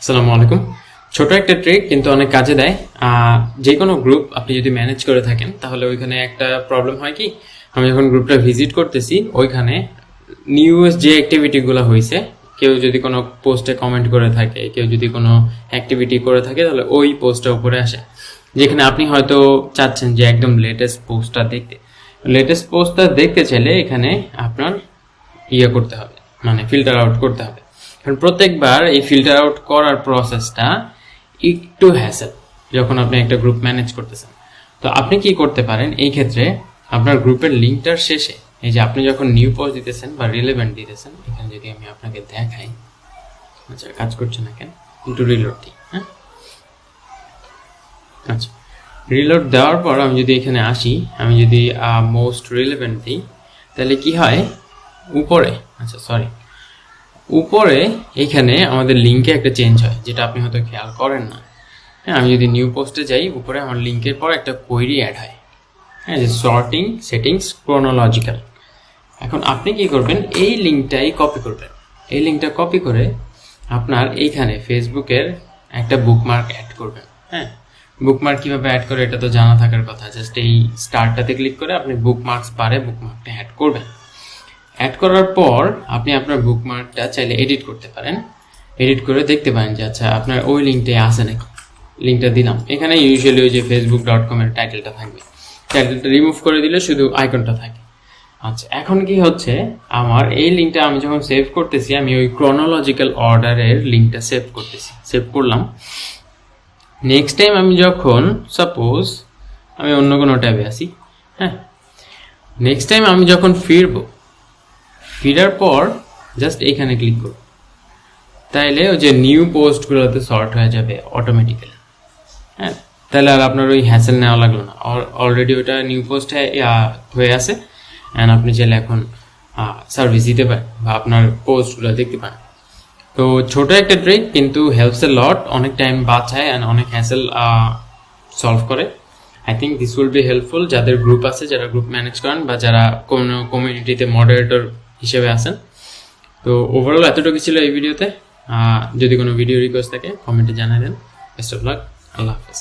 আসসালামু আলাইকুম। ছোট একটা ট্রিক কিন্তু অনেক কাজে দেয়। যে কোনো গ্রুপ আপনি যদি ম্যানেজ করে থাকেন তাহলে ওইখানে একটা প্রবলেম হয় কি, আমি যখন গ্রুপটা ভিজিট করতেছি ওইখানে নিউজ যে অ্যাক্টিভিটিগুলো হয়েছে, কেউ যদি কোনো পোস্টে কমেন্ট করে থাকে, কেউ যদি কোনো অ্যাক্টিভিটি করে থাকে, তাহলে ওই পোস্টটা উপরে আসে। যেখানে আপনি হয়তো চাচ্ছেন যে একদম লেটেস্ট পোস্টটা দেখতে চাইলে এখানে আপনার করতে হবে, মানে ফিল্টার আউট করতে হবে। কারণ প্রত্যেকবার এই ফিল্টার আউট করার প্রসেসটা একটু হ্যাসেল যখন আপনি একটা গ্রুপ ম্যানেজ করতেছেন। তো আপনি কি করতে পারেন এই ক্ষেত্রে, আপনার গ্রুপের লিঙ্কটার শেষে এই যে আপনি যখন নিউ পোস্ট দিতেছেন বা রিলেভেন্ট দিতেছেন, এখানে যদি আমি আপনাকে দেখাই, আচ্ছা কাজ করছে না কেন, একটু রিলোড দিই। হ্যাঁ, আচ্ছা রিলোড দেওয়ার পর আমি যদি এখানে আসি, আমি যদি মোস্ট রিলেভেন্ট দিই, তাহলে কি হয় উপরে এইখানে আমাদের লিঙ্কে একটা চেঞ্জ হয়, যেটা আপনি হয়তো খেয়াল করেন না। হ্যাঁ, আমি যদি নিউ পোস্টে যাই, উপরে আমার লিঙ্কের পর একটা কোয়েরি অ্যাড হয়। হ্যাঁ, যে সর্টিং সেটিংস ক্রোনোলজিক্যাল। এখন আপনি কি করবেন, এই লিঙ্কটাই কপি করবেন। এই লিঙ্কটা কপি করে আপনার এইখানে ফেসবুকের একটা বুকমার্ক অ্যাড করবেন। হ্যাঁ, বুকমার্ক কীভাবে অ্যাড করে এটা তো জানা থাকার কথা। জাস্ট এই স্টারটাতে ক্লিক করে আপনি বুকমার্কস বারে বুকমার্কটা অ্যাড করবেন। অ্যাড করার পর আপনি আপনার বুকমার্কটা চাইলে এডিট করতে পারেন। এডিট করে দেখতে পারেন যে আচ্ছা আপনার ওই লিঙ্কটাই আছে নাকি। লিঙ্কটা দিলাম, এখানে ইউজুয়ালি ওই যে facebook.com এর টাইটেলটা থাকবে। টাইটেলটা রিমুভ করে দিলে শুধু আইকনটা থাকে। আচ্ছা, এখন কি হচ্ছে, আমার এই লিঙ্কটা আমি যখন সেভ করতেছি, আমি ওই ক্রোনোলজিক্যাল অর্ডারের লিঙ্কটা সেভ করলাম। নেক্সট টাইম আমি যখন সাপোজ আমি অন্য কোনো ট্যাবে আসি, হ্যাঁ, নেক্সট টাইম আমি যখন ফিরার পর জাস্ট এইখানে ক্লিক করব, তাইলে ওই যে নিউ পোস্টগুলোতে সর্ট হয়ে যাবে অটোমেটিক্যালি। হ্যাঁ, তাহলে আর আপনার ওই হ্যাসেল নেওয়া লাগলো না, অলরেডি ওটা নিউ পোস্ট হয়ে আছে। অ্যান্ড আপনি চাইলে এখন সার্ভিস দিতে পারেন বা আপনার পোস্টগুলো দেখতে পারেন। তো ছোট একটা ট্রিক কিন্তু হেল্পস এ লট, অনেক টাইম বাঁচায় অ্যান্ড অনেক হ্যাসেল সলভ করে। I think this will be helpful যাদের গ্রুপ আছে, যারা গ্রুপ ম্যানেজ করেন বা যারা কোনো কমিউনিটিতে মডারেটর হিসেবে আছেন। তো ওভারঅল এতটুকু ছিল এই ভিডিওতে। যদি কোনো ভিডিও রিকোয়েস্ট থাকে কমেন্টে জানাই দেন। বেস্ট অফ লাক, আল্লাহ হাফেজ।